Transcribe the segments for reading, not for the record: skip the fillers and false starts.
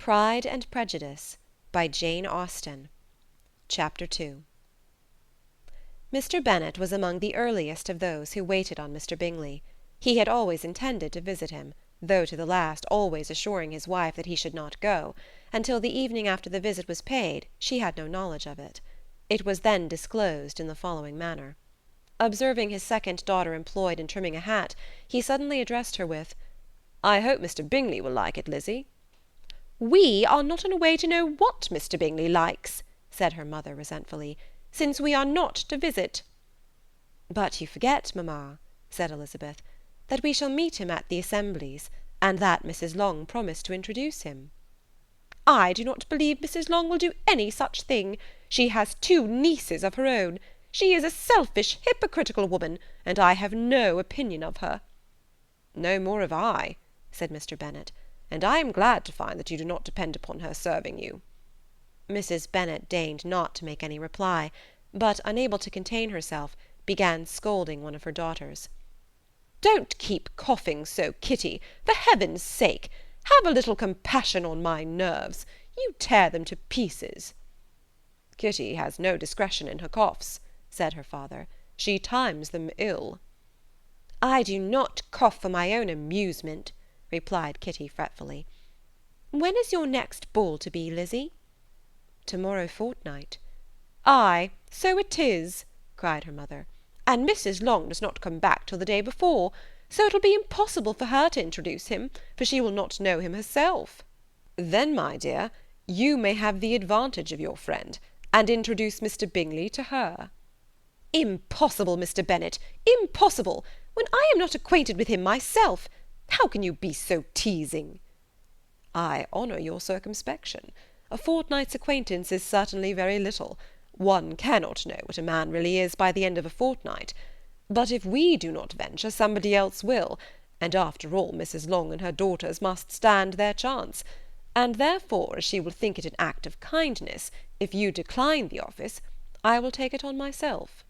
Pride and Prejudice by Jane Austen. Chapter 2. Mr. Bennet was among the earliest of those who waited on Mr. Bingley. He had always intended to visit him, though to the last always assuring his wife that he should not go, and till the evening after the visit was paid she had no knowledge of it. It was then disclosed in the following manner. Observing his second daughter employed in trimming a hat, he suddenly addressed her with, "I hope Mr. Bingley will like it, Lizzie." "We are not in a way to know what Mr. Bingley likes," said her mother resentfully, "since we are not to visit." "But you forget, mamma," said Elizabeth, "that we shall meet him at the assemblies, and that Mrs. Long promised to introduce him." "I do not believe Mrs. Long will do any such thing. She has 2 nieces of her own. She is a selfish, hypocritical woman, and I have no opinion of her." "No more have I," said Mr. Bennet, "and I am glad to find that you do not depend upon her serving you." Mrs. Bennet deigned not to make any reply, but, unable to contain herself, began scolding one of her daughters. "Don't keep coughing so, Kitty, for heaven's sake! Have a little compassion on my nerves. You tear them to pieces." "Kitty has no discretion in her coughs," said her father. "She times them ill." "I do not cough for my own amusement," replied Kitty fretfully. "When is your next ball to be, Lizzie?" "To-morrow fortnight." "Ay, so it is," cried her mother, "and Mrs. Long does not come back till the day before, so it will be impossible for her to introduce him, for she will not know him herself." "Then, my dear, you may have the advantage of your friend, and introduce Mr. Bingley to her." "Impossible, Mr. Bennet, impossible, when I am not acquainted with him myself. How can you be so teasing?" "I honour your circumspection. A fortnight's acquaintance is certainly very little. One cannot know what a man really is by the end of a fortnight. But if we do not venture, somebody else will, and after all Mrs. Long and her daughters must stand their chance, and therefore, as she will think it an act of kindness, if you decline the office, I will take it on myself."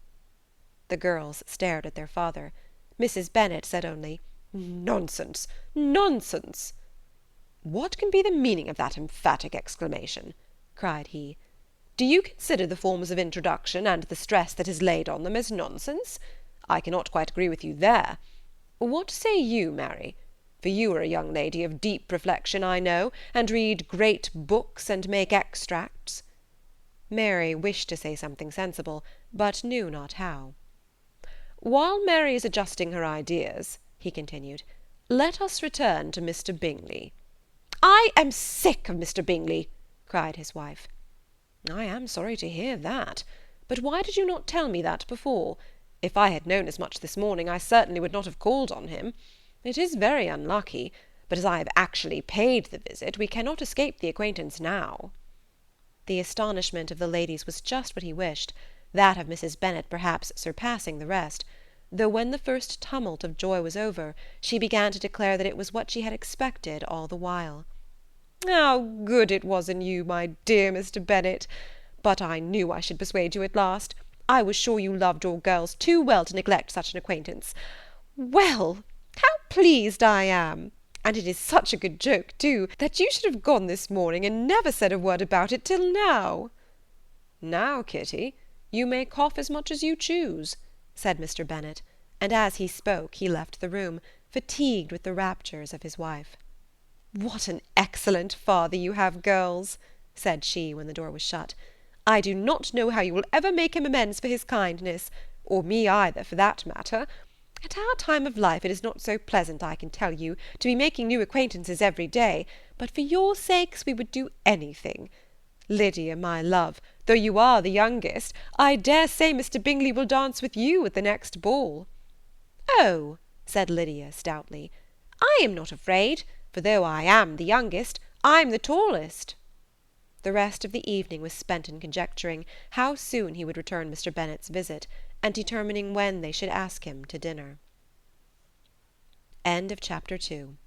The girls stared at their father. Mrs. Bennet said only, "Nonsense, nonsense!" "What can be the meaning of that emphatic exclamation?" cried he. "Do you consider the forms of introduction, and the stress that is laid on them, as nonsense? I cannot quite agree with you there. What say you, Mary? For you are a young lady of deep reflection, I know, and read great books, and make extracts." Mary wished to say something sensible, but knew not how. "While Mary is adjusting her ideas," he continued, "let us return to Mr. Bingley." "I am sick of Mr. Bingley," cried his wife. "I am sorry to hear that. But why did you not tell me that before? If I had known as much this morning, I certainly would not have called on him. It is very unlucky, but as I have actually paid the visit, we cannot escape the acquaintance now." The astonishment of the ladies was just what he wished, that of Mrs. Bennet perhaps surpassing the rest, though when the first tumult of joy was over, she began to declare that it was what she had expected all the while. "How good it was in you, my dear Mr. Bennet! But I knew I should persuade you at last. I was sure you loved your girls too well to neglect such an acquaintance. Well, how pleased I am! And it is such a good joke, too, that you should have gone this morning, and never said a word about it till now." "Now, Kitty, you may cough as much as you choose," said Mr. Bennet, and as he spoke he left the room, fatigued with the raptures of his wife. "What an excellent father you have, girls," said she, when the door was shut. "I do not know how you will ever make him amends for his kindness, or me either, for that matter. At our time of life it is not so pleasant, I can tell you, to be making new acquaintances every day, but for your sakes we would do anything. Lydia, my love, though you are the youngest, I dare say Mr. Bingley will dance with you at the next ball." "Oh," said Lydia stoutly, "I am not afraid, for though I am the youngest, I'm the tallest." The rest of the evening was spent in conjecturing how soon he would return Mr. Bennet's visit, and determining when they should ask him to dinner. Chapter 3.